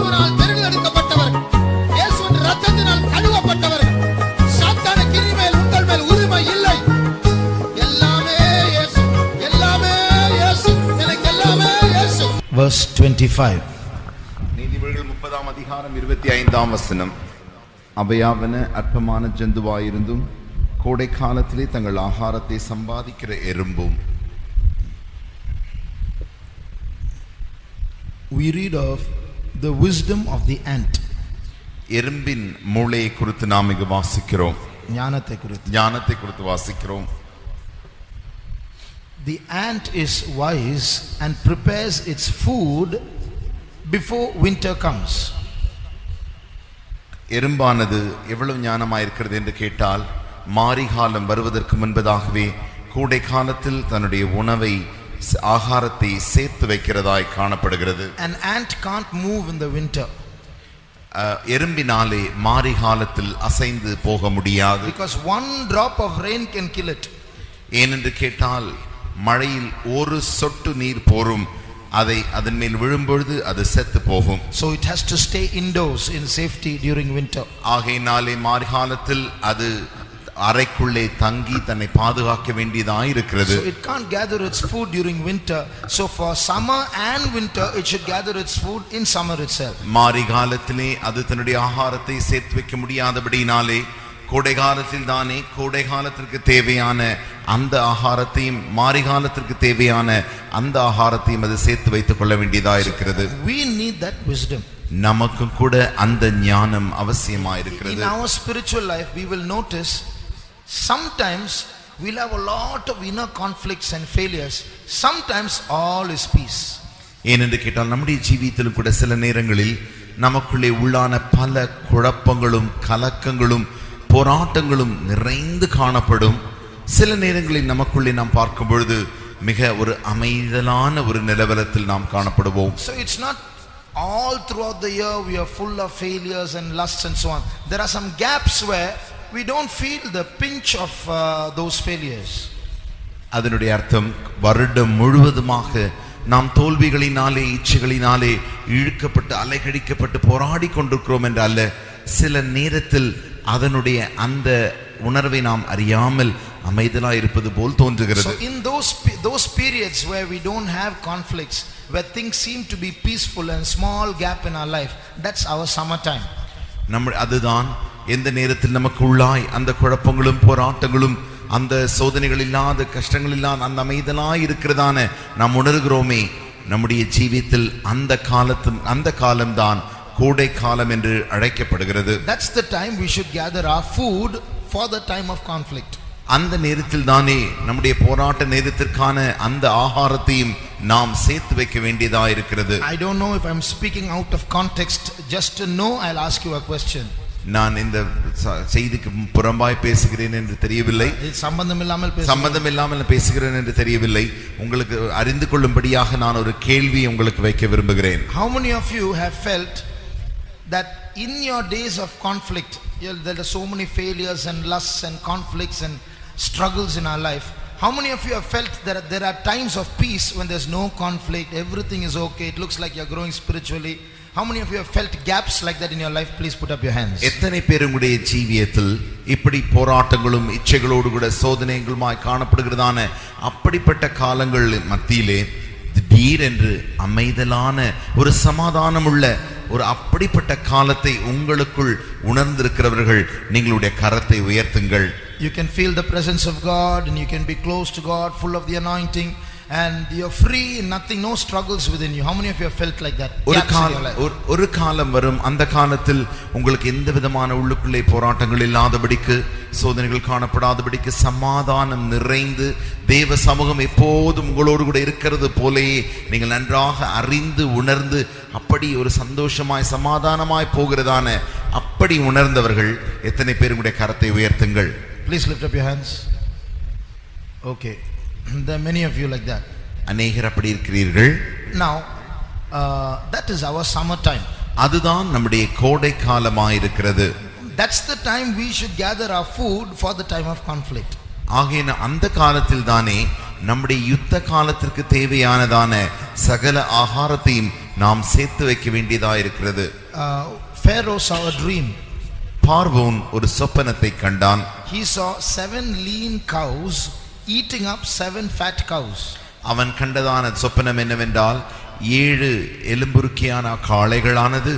கிறிஸ்துவினால் தெரிந்தெடுக்கப்பட்டவர்கள், இயேசுவின் இரத்தத்தினால் கழுவப்பட்டவர்கள். சாத்தானுக்கு இனிமேல் உங்கள் மேல் உரிமை இல்லை. எல்லாமே இயேசு, எல்லாமே இயேசு, எனக்கு எல்லாமே இயேசு. Verse 25. நீதிமொழிகள் 30ஆம் அதிகாரம் 25ஆம் வசனம். அவையாவன அற்பமான ஜந்துவாயிருந்தும் கோடை காலத்திலே தங்கள் ஆகாரத்தை சம்பாதிக்கிற எறும்பும். We read of the wisdom of the ant. எறும்பின் மூளையை குறித்து நாம் இங்கு வாசிக்கிறோம். ஞானத்தை குறித்து வாசிக்கிறோம். The ant is wise and prepares its food before winter comes. எறும்பானது எவ்வளவு ஞானமாயிருக்கிறது என்று கேட்டால், மாரிகாலம் வருவதற்கு முன்பதாகவே கோடை காலத்தில் தன்னுடைய உணவை ஆகாரத்தை சேர்த்து வைக்கிறதாய் காணப்படுகிறது. An ant can't move in the winter. எறும்பினாலே மாரிகாலத்தில் அசைந்து போக முடியாது. Because one drop of rain can kill it. ஏனென்று கேட்டால், மழையில் ஒரு சொட்டு நீர் போரும், அதை அதன் மேல் விழும்பொழுது அது செத்து போகும். So it has to stay indoors in safety during winter. ஆகையினாலே மாரிகாலத்தில் அது அறைக்குள்ளே தங்கி தன்னை பாதுகாக்க வேண்டியதாய் இருக்கிறது. So it can't gather its food during winter. So for summer and winter it should gather its food in summer itself. மாரிகாலத்திலே அது தன்னுடைய ஆகாரத்தை சேர்த்து வைக்க முடியாதபடியினாலே கோடை காலத்தில் தானே கோடை காலத்திற்கு தேவையான அந்த ஆகாரத்தையும் மாரிகாலத்திற்கு தேவையான அந்த ஆகாரத்தையும் அது சேர்த்து வைத்துக் கொள்ள வேண்டியதாக இருக்கிறது. We need that wisdom. நமக்கு கூட அந்த ஞானம் அவசியமாயிருக்கிறது. In our spiritual life we will notice sometimes we'll have a lot of inner conflicts and failures. Sometimes all is peace. ஏனென்று கேட்டால், நம்முடைய ஜீவியத்திலும் கூட சில நேரங்களில் நமக்குள்ளே உள்ளான பல குழப்பங்களும் கலக்கங்களும் போராட்டங்களும் நிறைந்து காணப்படும். சில நேரங்களில் நமக்குள்ளே நாம் பார்க்கும் பொழுது மிக ஒரு அமைதலான ஒரு நிலவரத்தில் நாம் காணப்படுவோம். So it's not all throughout the year we are full of failures and lusts and so on. There are some gaps where we don't feel the pinch of those failures. அதனுடைய அர்த்தம், வருடம் முழுவதுமாக நாம் தோல்விகளினாலே இச்சைகளினாலே இழுக்கப்பட்டு அலைகழிக்கப்பட்டு போராடி கொண்டிருக்கிறோம் என்று அல்ல, சில நேரத்தில் அதனுடைய அந்த உணர்வை நாம் அறியாமல் அமைதலாய் இருப்பது போல் தோன்றுகிறது. So in those periods where we don't have conflicts, where things seem to be peaceful and small gap in our life, that's our summer time. அதுதான் எந்த நேரத்தில் நமக்கு உள்ளாய் அந்த குழப்பங்களும் போராட்டங்களும் அந்த சோதனைகள் இல்லாத கஷ்டங்கள் இல்லாத அந்த அமைதலாய் இருக்கிறதான நாம் உணர்கிறோமே, நம்முடைய ஜீவியத்தில் அந்த காலம்தான் கோடை காலம் என்று அழைக்கப்படுகிறது. That's the time we should gather our food for the time of conflict. அந்த நேரத்தில் தானே நம்முடைய போராட்ட நேரத்திற்கான அந்த ஆகாரத்தையும் நாம் சேர்த்து வைக்க வேண்டியதா இருக்கிறது. I don't know if I'm speaking out of context. Just to know, I'll ask you a question. நான் இந்த செய்திக்கு புறம்பாய் பேசுகிறேன் என்று தெரியவில்லை, சம்பந்தம் இல்லாமல் பேசுகிறேன் என்று தெரியவில்லை. உங்களுக்கு அறிந்து கொள்ளும்படியாக நான் ஒரு கேள்வி உங்களுக்கு வைக்க விரும்புகிறேன். How many of you have felt that in your days of conflict, there are so many failures and lusts and conflicts and struggles in our life? How many of you have felt that there are times of peace when there's no conflict, everything is okay, it looks like you're growing spiritually? How many of you have felt gaps like that in your life? Please put up your hands. எத்தனை பேர் உங்களுடைய ஜீவியத்தில் இப்படி போராட்டங்களும் இச்சைகளோடு கூட சோதனைகளுமாய் காணப்படுகிறதான அப்படிப்பட்ட காலங்கள் மத்தியிலே திடீரென்று அமைதலான ஒரு சமாதானம் உள்ள ஒரு அப்படிப்பட்ட காலத்தை உங்களுக்குள் உணர்ந்திருக்கிறவர்கள் நீங்களுடைய கரத்தை உயர்த்துங்கள். You can feel the presence of God and you can be close to God, full of the anointing, and you're free, nothing, no struggles within you. How many of you have felt like that? ஒரு காலம் வரும், அந்த காலத்தில் உங்களுக்கு எந்த விதமான உள்ளுக்குள்ளே போராட்டங்கள் இல்லாதபடிக்கு, சோதனைகள் காணப்படாதபடிக்கு, சமாதானம் நிறைந்து தேவ சமூகம் எப்போதும் உங்களோடு கூட இருக்கிறது போலேயே நீங்கள் நன்றாக அறிந்து உணர்ந்து அப்படி ஒரு சந்தோஷமாய் சமாதானமாய் போகிறதான அப்படி உணர்ந்தவர்கள் எத்தனை பேர் உங்களுடைய கரத்தை உயர்த்துங்கள். Please lift up your hands. Okay, there are many of you like that. அநேகர் அப்படி இருக்கிறீர்கள். Now that is our summer time. அதுதான் நம்முடைய கோடை காலமாய் இருக்கிறது. That's the time we should gather our food for the time of conflict. ஆகையின அந்த காலத்தில் தானே நம்முடைய யுத்த காலத்திற்கு தேவையானதான சகல ஆகாரத்தையும் நாம் சேர்த்து வைக்க வேண்டியதா இருக்கிறது. Pharaoh saw a dream. பார்வோன் ஒரு சொப்பனத்தை கண்டான். He saw 7 lean cows eating up 7 fat cows. அவன் கண்டதான சொப்பனம் என்னவென்றால் 7 எலும்புருக்கியான காளைகளானது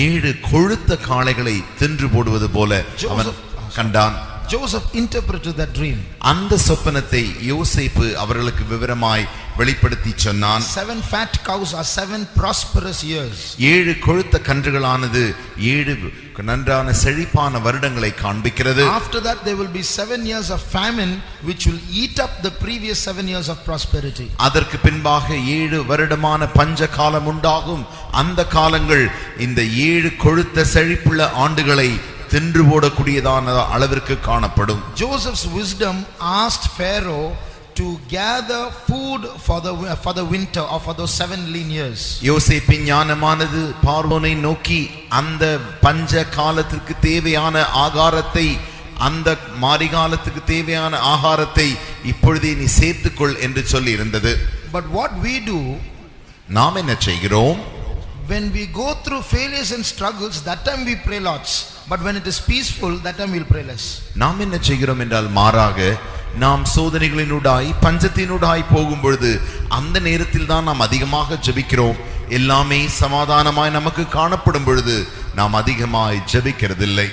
7 கொழுத்த காளைகளை தின்று போடுவது போல அவன் கண்டான். Joseph interpreted that dream. அந்த சொப்பனத்தை யோசேப்பு அவர்களுக்கு விவரமாய் வெளிப்படுத்தி சொன்னான். 7 fat cows are 7 prosperous years. 7 கொழுத்த கன்றுகளானது 7 நன்றான செழிப்பான வருடங்களை காண்பிக்கிறது. After that there will be 7 years of famine which will eat up the previous 7 years of prosperity. அதற்கு பின்பாக 7 வருடமான பஞ்ச காலம் உண்டாகும். அந்த காலங்கள் இந்த 7 கொழுத்த செழிப்புள்ள ஆண்டுகளை தின்று போடக்கூடியதான அளவிற்கு காணப்படும். Joseph's wisdom asked Pharaoh to gather food for the winter or for those 7 lean years. யோசேப்பின் ஞானமானது பார்வோனை நோக்கி அந்த பஞ்ச காலத்திற்கு தேவையான ஆகாரத்தை அந்த மாரிகாலத்துக்கு தேவையான ஆகாரத்தை இப்பொழுதே நீ சேர்த்துக்கொள் என்று சொல்லி இருந்தது. But what we do, நாம் என்ன செய்கிறோம்? when we go through failures and struggles, that time we pray lots, but when it is peaceful, that time we'll pray less. நாம் என்ன செய்கிறோம் என்றால் மாறாக நாம் சோதனைகளினூடாய் பஞ்சத்தினூடாய் போகும் பொழுது அந்த நேரத்தில் தான் நாம் அதிகமாக ஜெபிக்கிறோம். எல்லாமே சமாதானமாய் நமக்கு காணப்படும் பொழுது நாம் அதிகமாய் ஜெபிக்கிறதில்லை.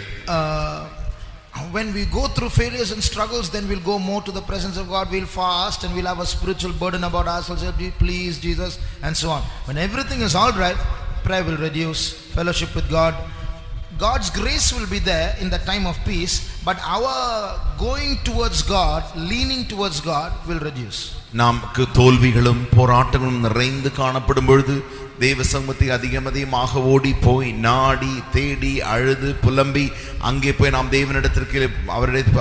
When we go through failures and struggles, then we'll go more to the presence of God, we'll fast and we'll have a spiritual burden about ourselves, please Jesus, and so on. When everything is all right, prayer will reduce, fellowship with God, God's grace will be there in the time of peace, but our going towards God, leaning towards God will reduce. நமக்கு தோல்விகளும் போராட்டங்களும் நிறைந்து காணப்படும் பொழுது தேவ சமூகத்தை அதிகமாக ஓடி போய் நாடி தேடி அழுது புலம்பி அங்கே போய் நாம் தேவனிடத்திற்கு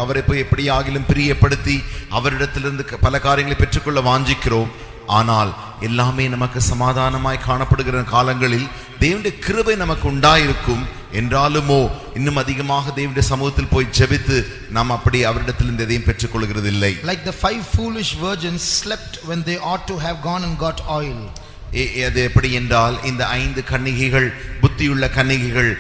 அவரை போய் எப்படியாகிலும் பிரியப்படுத்தி அவரிடத்திலிருந்து பல காரியங்களை பெற்றுக்கொள்ள வாஞ்சிக்கிறோம். ஆனால் எல்லாமே நமக்கு சமாதானமாய் காணப்படுகிற காலங்களில் தேவனுடைய கிருபை நமக்கு உண்டாயிருக்கும். என்றாலுமோ இன்னும் அதிகமாக தேவனுடைய சமூகத்தில் போய் ஜெபித்து நாம் அப்படி அவரிடத்திலிருந்து எதையும் பெற்றுக்கொள்கிறது இல்லை. Like the 5 foolish virgins slept when they ought to have gone and got oil. அது எப்படி என்றால் இந்த 5 கன்னிகைகள் புத்தியுள்ள கன்னிகைகள்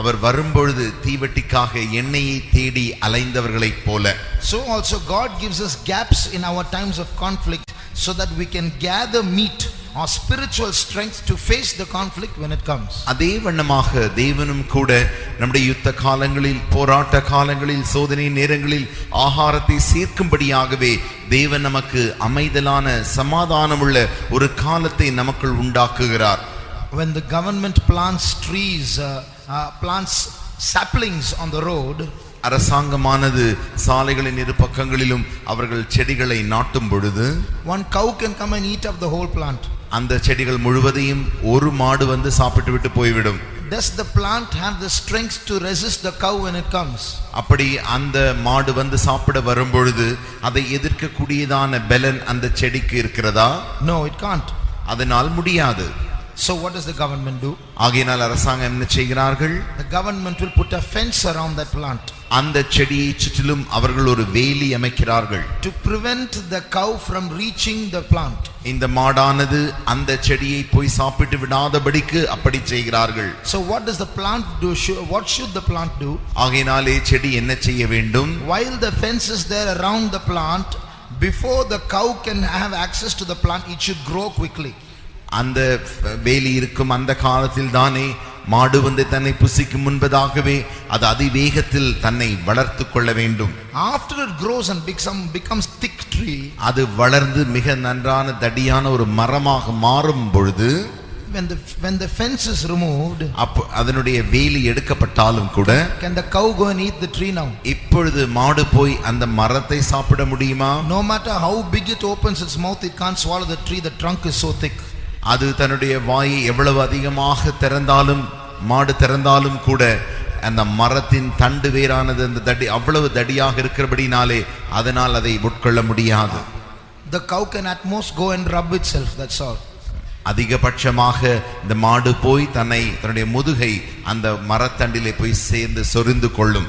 அவர் வரும்பொழுது தீவட்டிக்காக எண்ணெயை தேடி அலைந்தவர்களைப் போல. So also God gives us gaps in our times of conflict so that we can gather meat or spiritual strength to face the conflict when it comes. அதே வண்ணமாக தேவனும் கூட நம்முடைய யுத்த காலங்களில் போராட்ட காலங்களில் சோதனை நேரங்களில் ஆகாரத்தை சேர்க்கும்படியாகவே தேவன் நமக்கு அமைதலான சமாதானமுள்ள ஒரு காலத்தை நமக்குள் உண்டாக்குகிறார். When the government plants trees, plants saplings on the road, அரசாங்கமானது சாலைகளின் இரு பக்கங்களிலும் அவர்கள் செடிகளை நாட்டும் பொழுது one cow can come and eat up the whole plant. அந்த செடிகள் முழுவதையும் ஒரு மாடு வந்து சாப்பிட்டு விட்டு போய்விடும். Does the plant have the strength to resist the cow when it comes? அப்படி அந்த மாடு வந்து சாப்பிட வரும் பொழுது அதை எதிர்க்கக்கூடியதான பலன் அந்த செடிக்கு இருக்கிறதா? No, it can't. அதனால் முடியாது. So what does the government do? ஆகையால் அரசாங்கம் என்ன செய்கிறார்கள்? The government will put a fence around that plant. அந்த செடியை சுற்றிலும் அவர்கள் ஒரு வேலி அமைக்கிறார்கள். To prevent the cow from reaching the plant. இந்த மாடானது அந்த செடியை போய் சாப்பிட்டு விடாதபடிக்கு அப்படி செய்கிறார்கள். So what does the plant do? What should the plant do? ஆகையாலே செடி என்ன செய்ய வேண்டும்? While the fence is there around the plant, before the cow can have access to the plant, it should grow quickly. அந்த வேலி இருக்கும் அந்த காலத்தில் தானே மாடு வந்து தன்னை புசிக்கும் முன்பதாகவே அது அதிவேகத்தில் தன்னை வளர்த்து கொள்ள வேண்டும். After it grows and becomes thick tree, அது வளர்ந்து மிக நன்றான தடியான ஒரு மரமாக மாறும் பொழுது when the fence is removed, அதனுடைய வேலி எடுக்கப்பட்டாலும் கூட can the cow go and eat the tree now? இப்பொழுது மாடு போய் அந்த மரத்தை சாப்பிட முடியுமா? No matter how big it opens its mouth, it can't swallow the tree. The trunk is so thick. அது தன்னுடைய வாயை எவ்வளவு அதிகமாக திறந்தாலும் மாடு திறந்தாலும் கூட அந்த மரத்தின் தண்டு வேரானது அந்த தடி அவ்வளவு தடியாக இருக்கிறபடினாலே அதனால் அதை உட்கொள்ள முடியாது. The cow can at most go and rub itself, that's all. அதிகபட்சமாக இந்த மாடு போய் தன்னுடைய முதுகை அந்த மரத்தண்டிலே போய் சேர்ந்து சொரிந்து கொள்ளும்.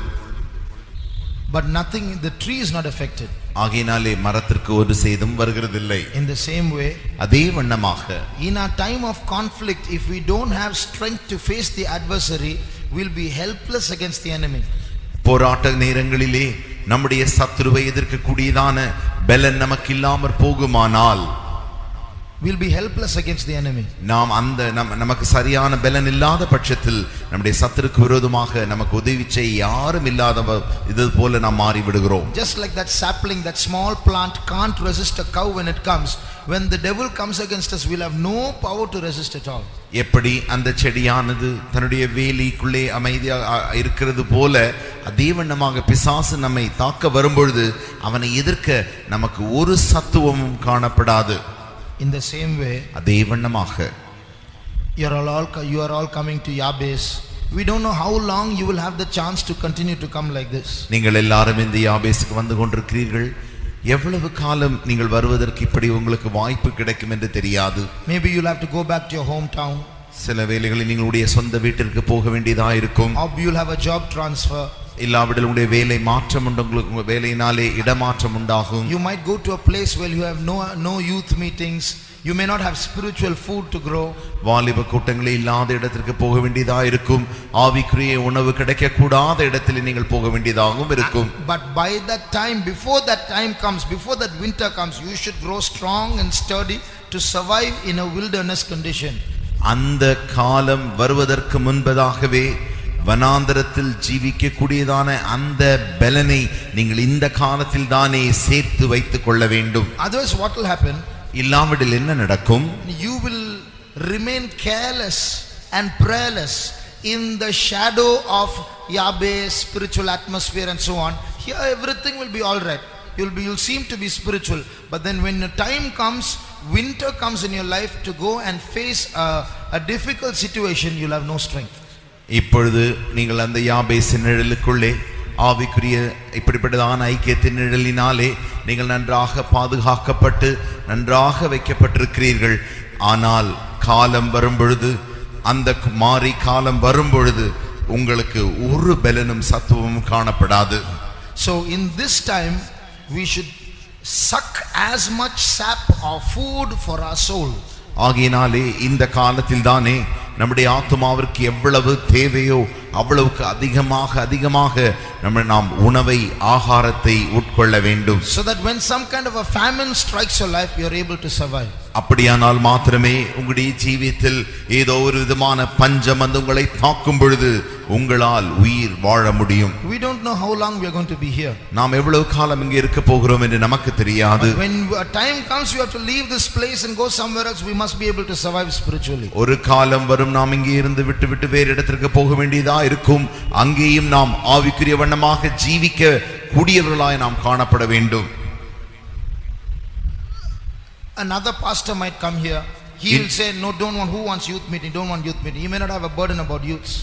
But nothing, the tree is not affected. ஆகையினாலே மரத்திற்கு ஒரு சேதம் வருகிறதில்லை. In the same way, அதே வண்ணமாக in our time of conflict, if we don't have strength to face the adversary, we'll be helpless against the enemy. போராட்ட நேரங்களிலே நம்முடைய சத்துருவை எதிர்க்கக்கூடியதான பலன் நமக்கு இல்லாமற் போகுமானால் we'll be helpless against the enemy. நாம் அந்த நமக்கு சரியான பலன் இல்லாத பட்சத்தில் நம்முடைய சத்துருக்கு விரோதமாக நமக்கு உதவி செய்ய யாரும் இல்லாத இது போல நாம் மாறி விடுகிறோம். Just like that sapling, that small plant can't resist a cow when it comes. When the devil comes against us, we'll have no power to resist at all. எப்படி அந்த செடியானது தன்னுடைய வேலிக்குள்ளே அமைதியாக இருக்கிறது போல அதே வண்ணமாக பிசாசு நம்மை தாக்க வரும்பொழுது அவனை எதிர்க்க நமக்கு ஒரு சத்துவமும் காணப்படாது. In the same way, அதே வண்ணமாக you are all coming to Yabes. We don't know how long you will have the chance to continue to come like this. நீங்கள் எல்லாரும் இந்த யாபேசுக்கு வந்து கொண்டிருக்கிறீர்கள். எவ்வளவு காலம் நீங்கள் வருவதற்கு இப்படி உங்களுக்கு வாய்ப்பு கிடைக்கும் என்று தெரியாது. Maybe you'll have to go back to your hometown. சில வேளைகளில் நீங்களுடைய சொந்த வீட்டிற்கு போக வேண்டியதா இருக்கும். Or you'll have a job transfer. இல்லாவிடில் உங்களுடைய வேலை மாற்றம் உண்டு, உங்களுக்கு வேலையினாலே இடமாற்றம் உண்டாகும். You might go to a place where you have no youth meetings. You may not have spiritual food to grow. வாலிப கூட்டங்களே இல்லாத இடத்திற்கு போக வேண்டியதா இருக்கும். ஆவிக்குரிய உணவு கிடைக்க கூடாத இடத்தில் நீங்கள் போக வேண்டியதாகவும் இருக்கும். But by that time, before that time comes, before that winter comes, you should grow strong and sturdy to survive in a wilderness condition. அந்த காலம் வருவதற்கு முன்பதாகவே வனாந்தரத்தில் ஜீவிக்க கூடியதான அந்த பலனை நீங்கள் இந்த காலத்தில் தானே சேர்த்து வைத்துக் கொள்ள வேண்டும். Otherwise what will happen? இல்லாவிடில் என்ன நடக்கும்? You will remain careless and prayerless in the shadow of Yahweh's spiritual atmosphere and so on. Here everything will be all right. You'll seem to be spiritual, but then when the time comes, winter comes in your life to go and face a difficult situation, you'll have no strength. இப்பொழுது நீங்கள் அந்த யாபேசின் நிழலுக்குள்ளே ஆவிக்குரிய இப்படிப்பட்டதான ஐக்கியத்தின் நிழலினாலே நீங்கள் நன்றாக பாதுகாக்கப்பட்டு நன்றாக வைக்கப்பட்டிருக்கிறீர்கள். ஆனால் காலம் வரும்பொழுது, அந்த மாறி காலம் வரும்பொழுது உங்களுக்கு ஒரு பலனும் சத்துவமும் காணப்படாது. So in this time we should suck as much sap or food for our soul. ஆகையினாலே இந்த காலத்தில் தானே நம்முடைய ஆத்துமாவிற்கு எவ்வளவு தேவையோ அவ்வளவுக்கு அதிகமாக நாம் உணவை ஆகாரத்தை உட்கொள்ள வேண்டும். So that when some kind of a famine strikes your life, you are able to survive. அப்படியானால் மாத்திரமே உங்களுடைய ஜீவியத்தில் ஏதோ ஒரு விதமான பஞ்சம் வந்து உங்களை தாக்கும் பொழுது உங்களால் உயிர் வாழ முடியும். We don't know how long we are going to be here. நாம் எவ்வளவு காலம் இங்கே இருக்க போகிறோம் என்று நமக்கு தெரியாது. When a time comes you have to leave this place and go somewhere else, we must be able to survive spiritually. ஒரு காலம் வரும் நாம் இங்கே இருந்து விட்டு வேறு இடத்திற்கு போக வேண்டியதா இருக்கும். அங்கேயும் நாம் ஆவிக்குரிய வண்ணமாக ஜீவிக்க கூடியவர்களாய் நாம் காணப்பட வேண்டும். Another pastor might come here. He will say, no, don't want youth meeting. He may not have a burden about youths.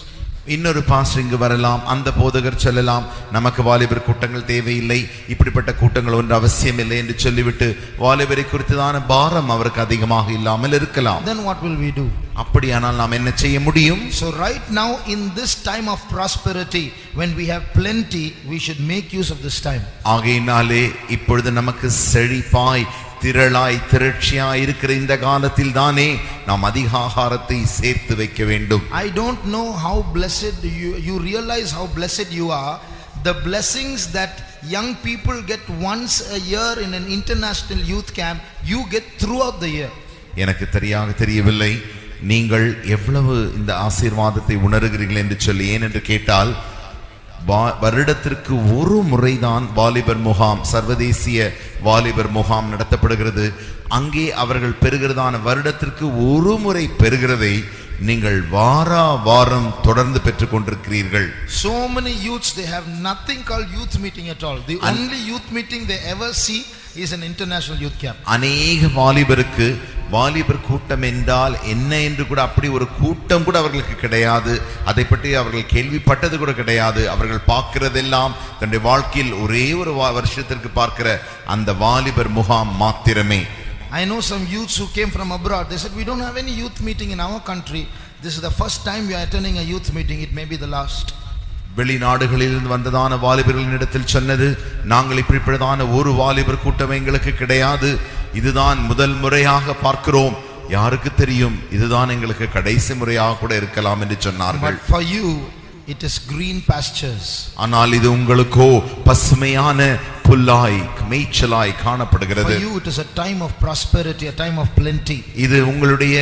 இன்னொரு பாஸ்டர் இங்கு வரலாம், அந்த போதகர் சொல்லலாம், நமக்கு வாலிபர் கூட்டங்கள் தேவையில்லை, இப்படிப்பட்ட கூட்டங்கள் ஒன்று அவசியம் இல்லை என்று சொல்லிவிட்டு வாலிபரை குறித்ததான பாரம் அவருக்கு அதிகமாக இல்லாமல் இருக்கலாம். Then what will we do? அப்படியானால் நாம் என்ன செய்ய முடியும்? So right now in this time of prosperity, when we have plenty, we should make use of this time. ஆகையினாலே இப்பொழுது நமக்கு செழிப்பாய் திரட்சியாய் இருக்கிற இந்த காலத்தில் தானே நாம் அதிக ஆகாரத்தை சேர்த்து வைக்க வேண்டும். I don't know how blessed you realize how blessed you are. The blessings that young people get once a year in an international youth camp, you get throughout the year. எனக்கு தெரியவில்லை நீங்கள் எவ்வளவு இந்த ஆசீர்வாதத்தை உணர்கிறீர்கள் என்று சொல்லி. ஏனென்று கேட்டால் வருடத்திற்கு ஒரு முறைதான் வாலிபர் முகாம், சர்வதேசிய வாலிபர் முகாம் நடத்தப்படுகிறது. அங்கே அவர்கள் பெறுகிறதான வருடத்திற்கு ஒரு முறை பெறுகிறதை நீங்கள் வாரம் தொடர்ந்து பெற்றுக் கொண்டிருக்கிறீர்கள். So many youths, they have nothing called youth meeting at all. The only youth meeting they ever see is an international youth camp. அநேக வாலிபர் கூட்டம் என்றால் என்ன என்று கூட அப்படி ஒரு கூட்டம் கூட அவர்களுக்கு கிடையாது. அதை பற்றி அவர்கள் கேள்விப்பட்டது கூட கிடையாது. அவர்கள் பார்க்கிறதெல்லாம் தன்னுடைய வாழ்க்கையில் ஒரே ஒரு வருஷத்திற்கு பார்க்கிற அந்த வாலிபர் முகாம் மாத்திரமே. I know some youths who came from abroad. They said, we don't have any youth meeting in our country. This is the first time we are attending a youth meeting. It may be the last. வெளிநாடுகளிலிருந்து வந்ததான வாலிபர்களின் இடத்தில் சொன்னது, நாங்கள் இப்படிப்பட்டதான ஒரு வாலிபர் கூட்டம் எங்களுக்கு கிடையாது, இதுதான் முதல் முறையாக பார்க்கிறோம், யாருக்கு தெரியும் இதுதான் எங்களுக்கு கடைசி முறையாக கூட இருக்கலாம் என்று சொன்னார்கள். But for you it is green pastures. ஆனால் இது உங்களுக்கோ பசுமையான புல்லாய் மேய்ச்சலாய் காணப்படுகிறது. For you it is a time of prosperity, a time of plenty. இது உங்களுடைய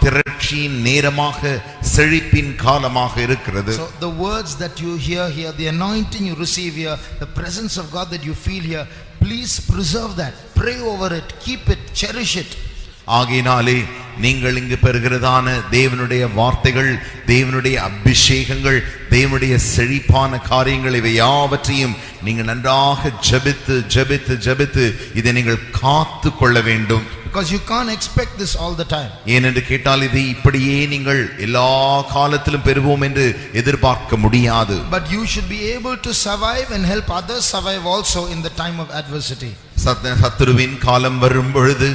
திரட்சியின் நேரமாக, செழிப்பின் காலமாக இருக்கிறது. So the words that you hear here, the anointing you receive here, the presence of God that you feel here, please preserve that, pray over it, keep it, cherish it. ஆகையினாலே நீங்கள் இங்கு பெறுகிறதான தேவனுடைய வார்த்தைகள், தேவனுடைய அபிஷேகங்கள், தேவனுடைய செழிப்பான காரியங்கள், இவை யாவற்றையும் நீங்கள் நன்றாக ஜெபித்து ஜெபித்து ஜெபித்து இதை நீங்கள் காத்து கொள்ள வேண்டும். Because you can't expect this all the time. ஏனென்று கேட்டால் இதை இப்படியே நீங்கள் எல்லா காலத்திலும் பெறுவோம் என்று எதிர்பார்க்க முடியாது. But you should be able to survive and help others survive also in the time of adversity. சத்துருவின் காலம் வரும் பொழுது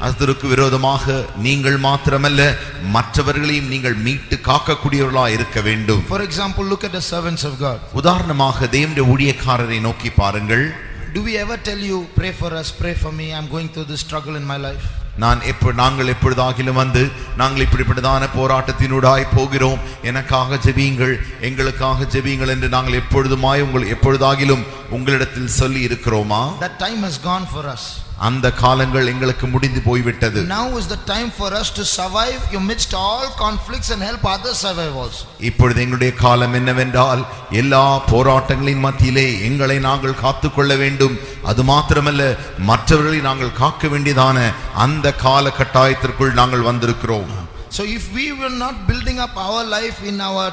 அதற்கு விரோதமாக நீங்கள் மாத்திரமல்ல மற்றவர்களையும் நீங்கள் மீட்டு காக்கக்கூடியவர்களாக இருக்க வேண்டும். For example, look at the servants of God. உதாரணமாக தேவனுடைய ஊழியக்காரரை நோக்கி பாருங்கள். Do we ever tell you, pray for us, pray for me, I'm going through this struggle in my life? நாங்கள் எப்பொழுதாகிலும் வந்து நாங்கள் இப்படிப்பட்டதான போராட்டத்தினூடாய் போகிறோம், எனக்காக ஜெபியுங்கள், எங்களுக்காக ஜெபியுங்கள் என்று நாங்கள் எப்பொழுதாகிலும் உங்களிடத்தில் சொல்லி இருக்கிறோமா? That time has gone for us. அந்த காலங்கள் எங்களுக்கு முடிந்து போய்விட்டது. Now is the time for us to survive amidst all conflicts and help others survive also. இப்பொழுது எங்களுடைய காலம் என்னவென்றால், எல்லா போராட்டங்களின் மத்தியிலே எங்களை நாங்கள் காத்துக்கொள்ள வேண்டும், அது மாத்திரமல்ல மற்றவர்களை நாங்கள் காக்க வேண்டியதான அந்த கால கட்டாயத்திற்குள் நாங்கள் வந்திருக்கிறோம். So if we were not building up our life in our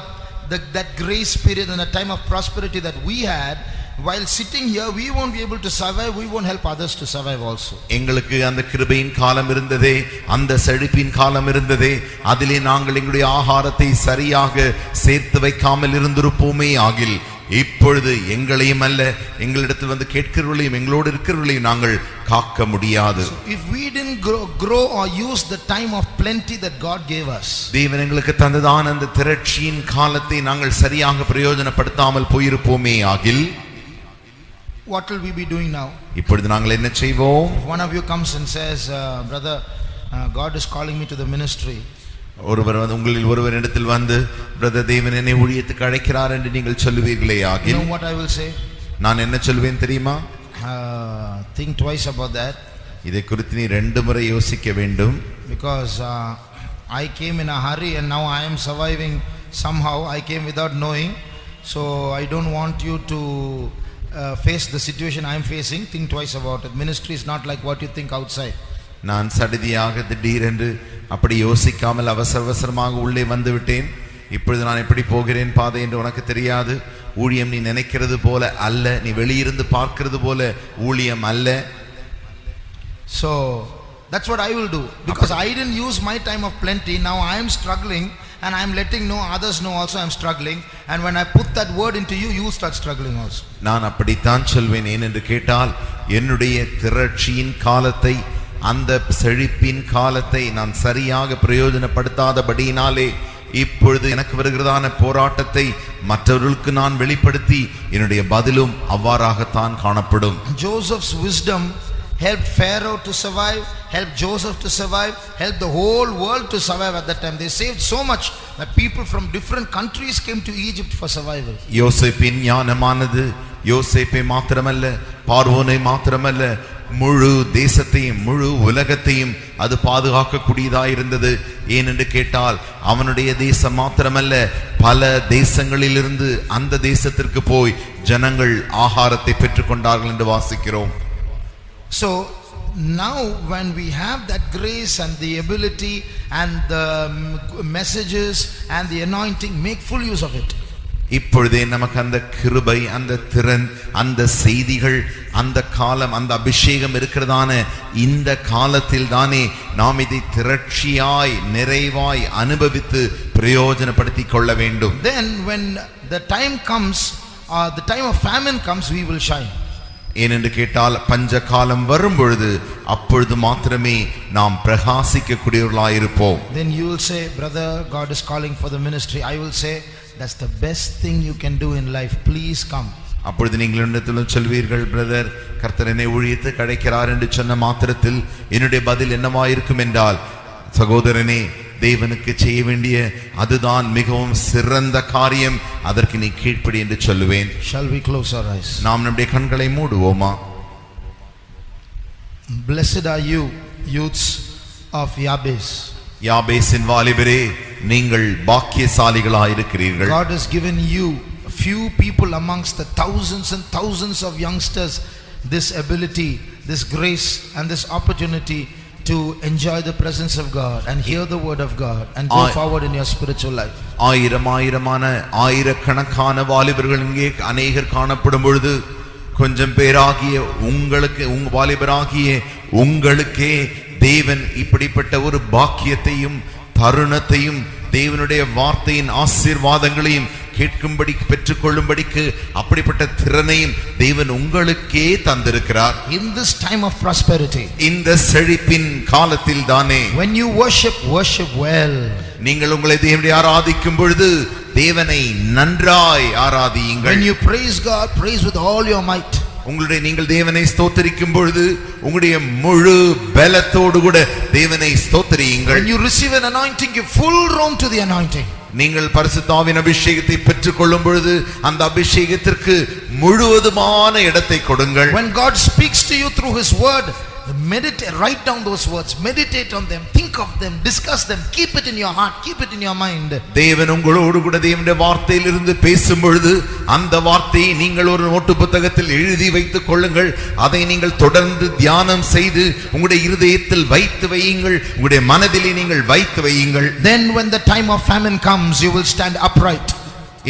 that grace period and the time of prosperity that we had, while sitting here we won't be able to survive, we won't help others to survive also. எங்களுக்கு அந்த கிருபையின் காலம் இருந்ததே, அந்த செழிப்பின் காலம் இருந்ததே, அதிலே நாங்கள் எங்களுடைய ஆகாரத்தை சரியாக சேர்த்து வைக்காமல் இருந்திருப்போமே ஆகில், இப்பொழுது எங்களையும் அல்ல எங்களிடத்தில் வந்து கேட்கிறவர்களையும் எங்களோடு இருக்கிறவர்களையும் நாங்கள் காக்க முடியாது. So if we didn't grow or use the time of plenty that God gave us, தேவன் எங்களுக்கு தந்ததான அந்த திரட்சியின் காலத்தை நாங்கள் சரியாக பிரயோஜனப்படுத்தாமல் போயிருப்போமே ஆகில், what will we be doing now? இப்பொழுது நாங்கள் என்ன செய்வோம்? One of you comes and says, brother, God is calling me to the ministry. உங்களில் ஒருவர் இடத்தில் வந்து, பிரதர் தேவன் என்னை ஊழியத்துக்கு அழைக்கிறார் என்று நீங்கள் சொல்லுவீர்களே ஆகில், You know what I will say? நான் என்ன சொல்வேன் தெரியுமா? Think twice about that. இதை குறித்து நீ 2 முறை யோசிக்க வேண்டும். Because I came in a hurry and now I am surviving somehow. I came without knowing, so I don't want you to face the situation I am facing. Think twice about it. Ministry is not like what you think outside. நான் சடிதியாக திடீரென்று அப்படி யோசிக்காமல் அவசரமாக உள்ளே வந்து விட்டேன். இப்பொழுது நான் எப்படி போகிறேன் பாதை என்று உனக்கு தெரியாது. ஊழியம் நீ நினைக்கிறது போல அல்ல, நீ வெளியிருந்து பார்க்கிறது போல ஊழியம் அல்ல. So that's what I will do, because I didn't use my time of plenty. Now I am struggling and I am letting others know also I am struggling, and when I put that word into you, you start struggling also. நான் அப்படித்தான் சொல்வேன். ஏனென்று கேட்டால், என்னுடைய திரட்சியின் காலத்தை, அந்த செழிப்பின் காலத்தை நான் சரியாக பிரயோஜனப்படுத்தாதபடியினாலே இப்பொழுது எனக்கு வருகிறதான போராட்டத்தை மற்றவர்களுக்கு நான் வெளிப்படுத்தி என்னுடைய பதிலும் அவ்வாறாகத்தான் காணப்படும். Joseph's wisdom helped Pharaoh to survive, helped Joseph to survive, helped the whole world to survive at that time. They saved so much that people from different countries came to Egypt for survival. யோசேப்பின் ஞானமானது யோசேப்பை மாத்திரமல்ல, பார்வோனை மாத்திரமல்ல, முழு தேசத்தையும் முழு உலகத்தையும் அது பாதுகாக்கக்கூடியதாக இருந்தது. ஏனென்று கேட்டால், அவனுடைய தேசம் மாத்திரமல்ல, பல தேசங்களிலிருந்து அந்த தேசத்திற்கு போய் ஜனங்கள் ஆகாரத்தை பெற்றுக்கொண்டார்கள் என்று வாசிக்கிறோம். So now when we have that grace and the ability and the messages and the anointing, make full use of it. இப்பொழுதே நமக்கு அந்த கிருபை, அந்த திறன், அந்த செய்திகள், அந்த காலம், அந்த அபிஷேகம் இருக்கிறதான இந்த காலத்தில் தானே நாம் இதை திரட்சியாய் நிறைவாய் அனுபவித்து பிரயோஜனப்படுத்திக் கொள்ள வேண்டும். Then when the time comes, the time of famine comes, we will shine. ஏனென்று கேட்டால் பஞ்ச காலம் வரும் பொழுது அப்பொழுது மாத்திரமே நாம் பிரகாசிக்க கூடியவர்களாயிருப்போம். Then you will say, brother, God is calling for the ministry. I will say, that's the best thing you can do in life. Please come. அப்பொழுது நீங்கள் என்னிடத்தில் சொல்வீர்கள், பிரதர், கர்த்தர் என்னை ஊழியத்துக்கு அழைக்கிறார் என்று சொன்ன மாத்திரத்தில் என்னுடைய பதில் என்னவாயிருக்கும் என்றால், சகோதரனே, தேவனுக்கு செய்ய வேண்டிய அதுதான் மிகவும் சிறந்த காரியம், அதற்கு நீ கீழ்ப்படி என்று சொல்லுவேன். Shall we close our eyes? நாம் நம்முடைய கண்களை மூடுவோமா? Blessed are you, youths of Yabes. யாபேசின் வாலிபரே, நீங்கள் பாக்கியசாலிகளாயிருக்கிறீர்கள். God has given you few people amongst the thousands and thousands of youngsters this ability, this grace and this opportunity to enjoy the presence of God and hear the word of God and go forward in your spiritual life. ஆயிரக்கணக்கான வாலிபர்கள் இங்கே அநேகர் காணப்படும் பொழுது கொஞ்சம் பேராகிய உங்களுக்கு, வாலிபராகிய உங்களுக்கே தேவன் இப்படிப்பட்ட ஒரு பாக்கியத்தையும் தருணத்தையும் தேவனுடைய வார்த்தையின் ஆசீர்வாதங்களையும் கேட்கும்படி பெற்றுக்கொள்ளும்படிக்கு அப்படிப்பட்ட திறனையும் தேவன் உங்களுக்கே தந்திருக்கிறார். In this time of prosperity, இந்த செழிப்பின் காலத்தில் தானே, when you worship well, நீங்கள் உங்களை தேவனை ஆராதிக்கும் பொழுது தேவனை நன்றாய் ஆராதியுங்கள். when you praise God, praise with all your might. நீங்கள் தேவனை ஸ்தோத்திரிக்கும் பொழுது உங்களுடைய முழு பலத்தோடு கூட தேவனை ஸ்தோத்திரியுங்கள். When you receive an anointing, give full room to the anointing. நீங்கள் பரிசுத்த ஆவியின் அபிஷேகத்தை பெற்றுக் கொள்ளும் பொழுது அந்த அபிஷேகத்திற்கு முழுவதுமான இடத்தை கொடுங்கள். When God speaks to you through his word, meditate, write down those words, meditate on them, think of them, discuss them, keep it in your heart, keep it in your mind. தேவன் உங்களோடு கூட தேவனுடைய வார்த்தையிலிருந்து பேசும் பொழுது அந்த வார்த்தையை நீங்கள் ஒரு நோட்டு புத்தகத்தில் எழுதி வைத்துக் கொள்ளுங்கள். அதை நீங்கள் தொடர்ந்து தியானம் செய்து உங்களுடைய இருதயத்தில் வைத்து வையுங்கள், உங்களுடைய மனதிலே நீங்கள் வைத்து வையுங்கள். Then when the time of famine comes, you will stand upright.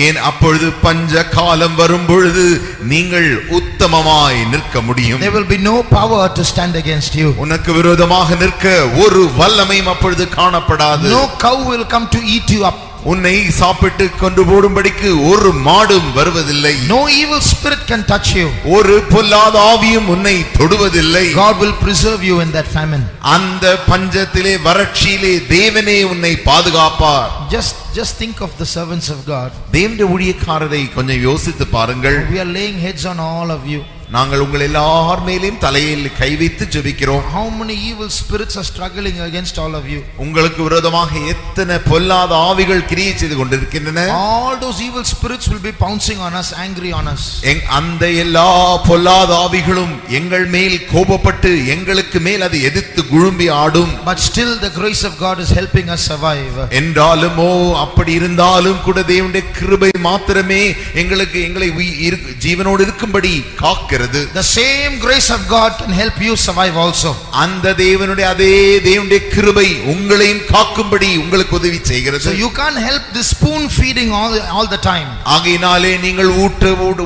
ஏன் அப்பொழுது பஞ்ச காலம் வரும் பொழுது நீங்கள் உத்தமமாய் நிற்க முடியும். There will be no power to stand against you. உனக்கு விரோதமாக நிற்க ஒரு வல்லமையும் அப்பொழுது காணப்படாது. No cow will come to eat you up. உன்னை சாப்பிட்டு கொண்டு போடும்படிக்கு ஒரு மாடும் வருவதில்லை. No evil spirit can touch you. ஒரு பொல்லாத ஆவியும் உன்னை தொடுவதில்லை. God will preserve you in that famine. அந்த பஞ்சத்திலே, வறட்சியிலே தேவனே உன்னை பாதுகாப்பார். Just think of the servants of God. தேவனுடைய ஊழியக்காரரை கொஞ்சம் யோசித்து பாருங்கள். We are laying heads on all of you. நாங்கள் உங்கள் எல்லார் மேலும் தலையில் கை வைத்து ஜெபிக்கிறோம். How many evil spirits are struggling against all of you? உங்களுக்கு விரோதமாக எத்தனை பொல்லாத ஆவிகள் கிரியை செய்து கொண்டிருக்கின்றன. All those evil spirits will be pouncing on us, angry on us. அந்த எல்லா பொல்லாத ஆவிகளும் எங்கள் மேல் கோபப்பட்டு எங்களுக்கு மேல் அது எதிர்த்து குழும்பி ஆடும். But still the grace of God is helping us survive. என்றாலுமோ அப்படி இருந்தாலும் கூட தேவனுடைய கிருபை மாத்திரமே எங்களை ஜீவனோடு இருக்கும்படி காக்கிறது. The same grace of God can help you survive also. அந்த தேவனுடைய அதே தேவனுடைய கிருபை உங்களையும் காக்கும்படி உங்களுக்கு உதவி செய்கிறது. So you can't help the spoon feeding all the time. ஆகையினாலே நீங்கள்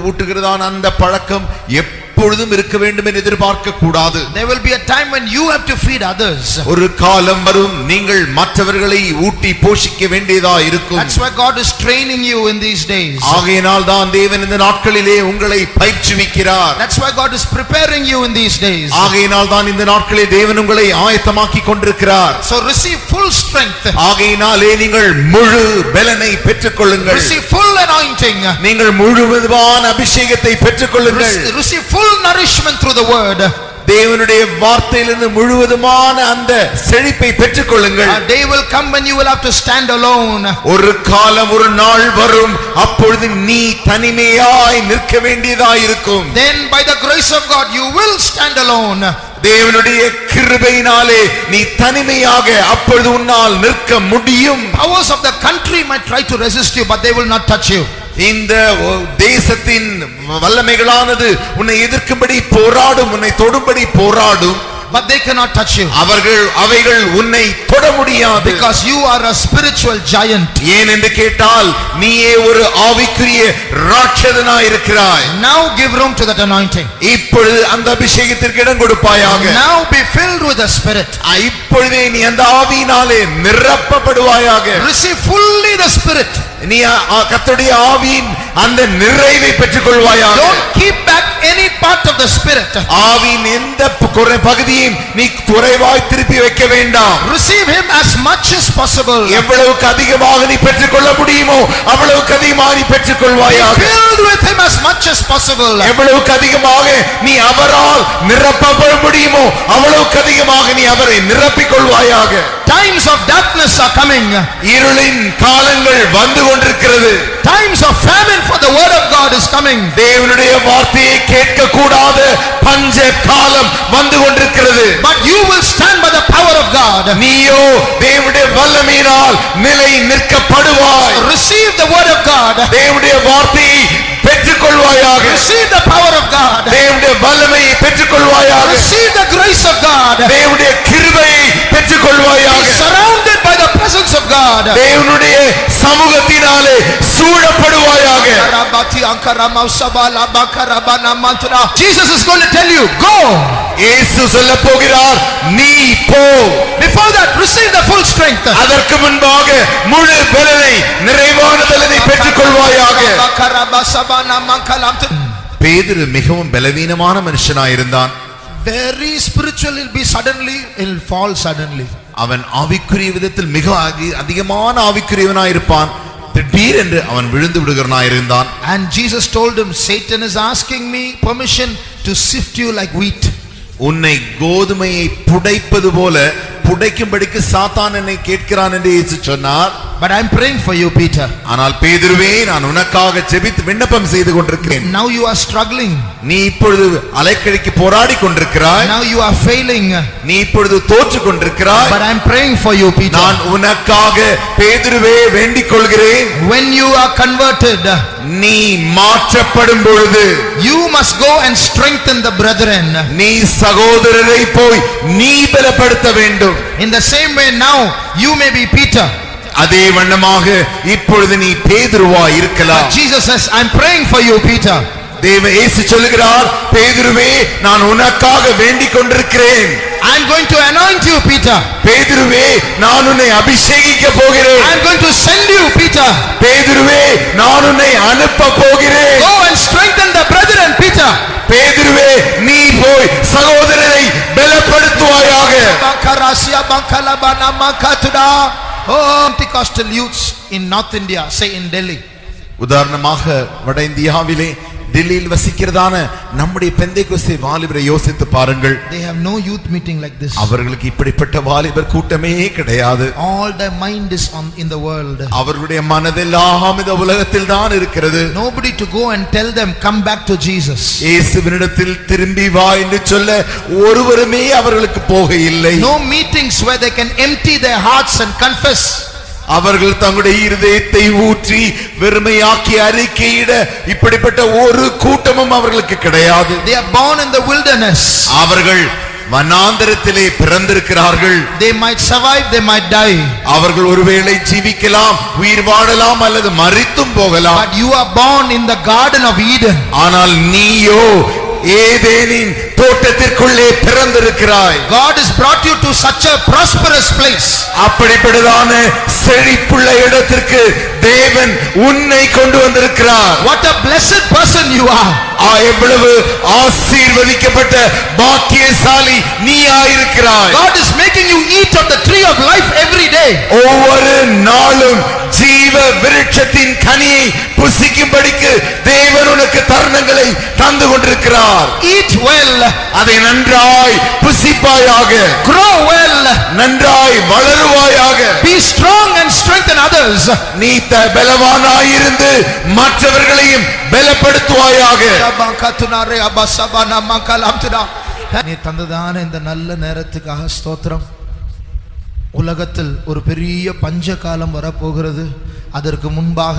ஊட்டுகிறதான அந்த பழக்கம் எப்பொழுதும் இருக்க வேண்டும் என்று எதிர்பார்க்க கூடாது. There will be a time when you have to feed others. ஒரு காலம் வரும் நீங்கள் மற்றவர்களை ஊட்டி போஷிக்க வேண்டியதா இருக்கும். That's why God is training you in these days. ஆகையினால் தான் தேவன் இந்த நாட்களிலே உங்களை பயிற்சிவிக்கிறார். That's why God is preparing you in these days. ஆகையினால் தான் இந்த நாட்களிலே தேவன் உங்களை ஆயத்தமாக்கி கொண்டிருக்கிறார். So receive full strength. ஆகையினாலே நீங்கள் முழு பலனை பெற்றுக்கொள்ளுங்கள். Receive full anointing. நீங்கள் முழுவதுமான அபிஷேகத்தை பெற்றுக்கொள்ளுங்கள். Receive full nourishment through the word. தேவனுடைய வார்த்தையிலிருந்து முழுவதுமான அந்த செழிப்பை பெற்றுக்கொள்ளுங்கள். A day will come when you will have to stand alone. ஒரு காலம், ஒரு நாள் வரும் அப்பொழுது நீ தனிமையாய் நிற்க வேண்டியதாய் இருக்கும். Then by the grace of God you will stand alone. தேவனுடைய கிருபையினாலே நீ தனிமையாக அப்பொழுது உன்னால் நிற்க முடியும். Powers of the country might try to resist you, but they will not touch you. இந்த தேசத்தின் வல்லமைகளானது உன்னை எதிர்க்கும்படி போராடும், உன்னை தொடும்படி போராடும், but they cannot touch you. அவைகள் உன்னை தொட முடியாது. Because you are a spiritual giant. ஏன் என்று கேட்டால் நீயே ஒரு ஆவிக்குரிய ராட்சதனாய் இருக்கிறாய். Now give room to that anointing. இப்பொழுது அந்த அபிஷேகத்திற்கு இடம் கொடுப்பாயாக. Now be filled with the spirit. இப்பொழுதே நீ அந்த ஆவியினாலே நிரப்பப்படுவாயாக. Receive fully the spirit. நீ கர்த்தருடைய ஆவியின் அந்த நிறைவை பெற்றுக்கொள்வாயாக. Don't keep back any part of the spirit. ஆவியின் எந்த பகுதியையும் நீ குறைவாய் திருப்பி வைக்க வேண்டாம். Receive him as much as possible. எவ்வளவுக்கு அதிகமாக நீ பெற்றுக்கொள்ள முடியுமோ அவ்வளவுக்கு அதிகமாக நீ பெற்றுக்கொள்வாயாக. Filled with him as much as possible. எவ்வளவுக்கு அதிகமாக நீ அவரால் நிரப்பப்பட முடியுமோ அவ்வளவுக்கு அதிகமாக நீ அவரை நிரப்பிக் கொள்வாயாக. Times of darkness are coming. இருளின் காலங்கள் வந்து கொண்டிருக்கிறது. Times of famine for the word of God is coming. தேவனுடைய வார்த்தையை கேட்க கூடாத பஞ்ச காலம் வந்து கொண்டிருக்கிறது. But you will stand by the power of God. நீயோ தேவனுடைய வல்லமையினால் நிலை நிற்கப்படுவாய். Receive the word of God. தேவனுடைய வார்த்தையை பெற்றுக்கொள்வாயாக. Receive the power of God. தேவனுடைய வல்லமையை பெற்றுக்கொள்வாயாக. Receive the grace of God. தேவனுடைய கிருபையை பெற்றுக்கொள்வாயாக. Be surrounded by the presence of God. தேவனுடைய சமூகத்தினாலே சூழப்படுவாயாக. Jesus is going to tell you, go. இயேசு சொல்லப் போகிறார், நீ போ. Before that, receive the full strength. அதற்கு முன்பாக முழு பலனை, நிறைவான பலனை பெற்றுக்கொள்வாயாக. பேதுரு மிகவும் பலவீனமான மனுஷனாயிருந்தான். Very spiritual, he'll be suddenly, he'll fall suddenly. அவன் ஆவிக்குரிய விதத்தில் மிக அதிகமான ஆவிக்குரியவனாயிருப்பான். திடீரென்று அவன் விழுந்து விடுகிறவனாயிருந்தான். And Jesus told him, Satan is asking me permission to sift you like wheat. உன்னை கோதுமையை புடைப்பது போல புடைக்கும்படிக்கு சாத்தான் என்னை கேட்கிறான் என்று இயேசு சொன்னார். But I'm praying for you, Peter. ஆனால் பேதுருவே, நான் உனக்காக ஜெபித்து விண்ணப்பம் செய்து கொண்டிருக்கிறேன். Now you are struggling. நீ இப்பொழுது அலைக்கழிக்கு போராடி கொண்டிருக்கிறாய். Now you are failing. நீ இப்பொழுது தோற்று கொண்டிருக்கிறாய். But I'm praying for you, Peter. நான் உனக்காக பேதுருவே வேண்டிக் கொள்கிறேன். When you are converted, நீ மாற்றப்படும் பொழுது you must go and strengthen the brethren. நீ சகோதரரை போய் நீ பலப்படுத்த வேண்டும். In the same way, now you may be Peter. அதே வண்ணமாக இப்பொழுது நீ பேதுருவாய் இருக்கலாம். But Jesus says, I'm praying for you, Peter. தேவ இயேசு சொல்கிறார், பேதுருவே, நான் உனக்காக வேண்டிக் கொண்டிருக்கிறேன். I'm going to anoint you, Peter. பேதுருவே, நான் உன்னை அபிஷேகிக்க போகிறேன். I'm going to send you, Peter. பேதுருவே, நான் உன்னை அனுப்ப போகிறேன். Go and strengthen the brethren, Peter. பேதுருவே, நீ போய் சகோதரரை பலப்படுத்துவாயாக. Oh, Pentecostal youths in North India, say in Delhi. உதாரணமாக வட இந்தியாவிலே டெல்லியில் வசிக்கிறதான நம்முடைய பெந்தேகோஸ்தே வாலிபரை யோசித்து பாருங்கள். They have no youth meeting like this. அவர்களுக்கு இப்படிப்பட்ட வாலிபர் கூட்டமே கிடையாது. All their mind is in the world. அவர்களுடைய மனதெல்லாம் இந்த உலகத்தில் தான் இருக்கிறது. Nobody to go and tell them come back to Jesus. இயேசுவினிடத்தில் திரும்பி வா என்று சொல்ல ஒருவருமே அவர்களுக்கு போக இல்லை. No meetings where they can empty their hearts and confess. அவர்கள் தங்களுடைய இருதயத்தை ஊற்றி வெறுமையாக்கி அறிக்கையிட இப்படிப்பட்ட ஒரு கூட்டமும் அவர்களுக்கு கிடையாது. They are born in the wilderness. அவர்கள் வனாந்தரத்திலே பிறந்திருக்கிறார்கள். They might survive, they might die. அவர்கள் ஒருவேளை ஜீவிக்கலாம், உயிர் வாழலாம், அல்லது மரித்தும் போகலாம். But you are born in the garden of Eden. ஆனால் நீயோ ஏதேனின் தோட்டத்திற்குள்ளே பிறந்திருக்கிறாய். God has brought you to such a prosperous place. அப்படிப்பட்டதான செழிப்புள்ள இடத்திற்கு தேவன் உன்னை கொண்டு வந்திருக்கிறார். What a blessed person you are. எவ்வளவு ஆசீர்வதிக்கப்பட்ட பாக்கியசாலி நீ ஆயிருக்கிறாய். God is making you eat of the tree of life every day. ஒவ்வொரு நாளும் ஜீவ விருட்சத்தின் கனியை புசிக்கும்படிக்கு தேவன் உனக்கு தருணங்களை தந்து கொண்டிருக்கிறார். Eat well. அதை நன்றாய் புசிப்பாயாக. Grow well. நன்றாய் வளருவாயாக. Be strong and strengthen others. நீ பலவானாயிருந்து மற்றவர்களையும் பலப்படுத்துவாயாக. நீ தந்ததான இந்த நல்ல நேரத்துக்காக ஸ்தோத்திரம். உலகத்தில் ஒரு பெரிய பஞ்ச காலம் வரப்போகிறது. அதற்கு முன்பாக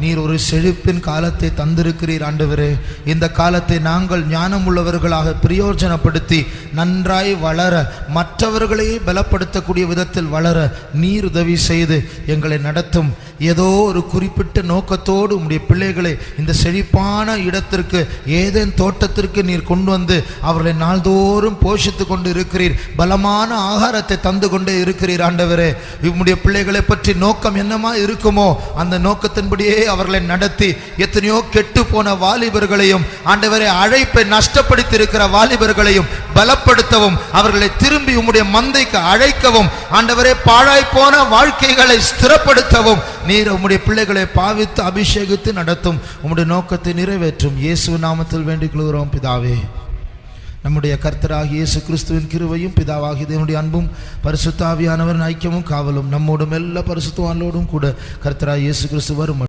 நீர் ஒரு செழிப்பின் காலத்தை தந்திருக்கிறீர் ஆண்டவரே. இந்த காலத்தை நாங்கள் ஞானம் உள்ளவர்களாக பிரயோஜனப்படுத்தி நன்றாய் வளர, மற்றவர்களையே பலப்படுத்தக்கூடிய விதத்தில் வளர நீர் உதவி செய்து எங்களை நடத்தும். ஏதோ ஒரு குறிப்பிட்ட நோக்கத்தோடு உம்முடைய பிள்ளைகளை இந்த செழிப்பான இடத்திற்கு, ஏதேன் தோட்டத்திற்கு நீர் கொண்டு வந்து அவர்களை நாள்தோறும் போஷித்து கொண்டு இருக்கிறீர். பலமான ஆகாரத்தை தந்து கொண்டே இருக்கிறீர் ஆண்டவரே. உம்முடைய பிள்ளைகளை பற்றி நோக்கம் என்னமா இருக்குமோ அந்த நோக்கத்தின்படியே அவர்களை நடத்தி எத்தனையோ கெட்டு போன வாலிபர்களையும் ஆண்டவரே அழைப்பை நஷ்டப்படுத்தி இருக்கிற வாலிபர்களையும் பலப்படுத்தவும் அவர்களை திரும்பி உம்முடைய மந்தைக்கு அழைக்கவும் ஆண்டவரே பாழாய் போன வாழ்க்கைகளை ஸ்திரப்படுத்தவும் நீர் உம்முடைய பிள்ளைகளை பாவித்து அபிஷேகித்து நடத்தும் உம்முடைய நோக்கத்தை நிறைவேற்றும் இயேசு நாமத்தில் வேண்டிக் கொள்கிறோம் பிதாவே. நம்முடைய கர்த்தராகிய இயேசு கிறிஸ்துவின் கிருபையும் பிதாவாகிய தேவனுடைய அன்பும் பரிசுத்த ஆவியானவரின் ஐக்கியமும் காவலும் நம்மோடும் எல்லா பரிசுத்தவான்களோடும் கூட கர்த்தராகிய இயேசு கிறிஸ்து வரும்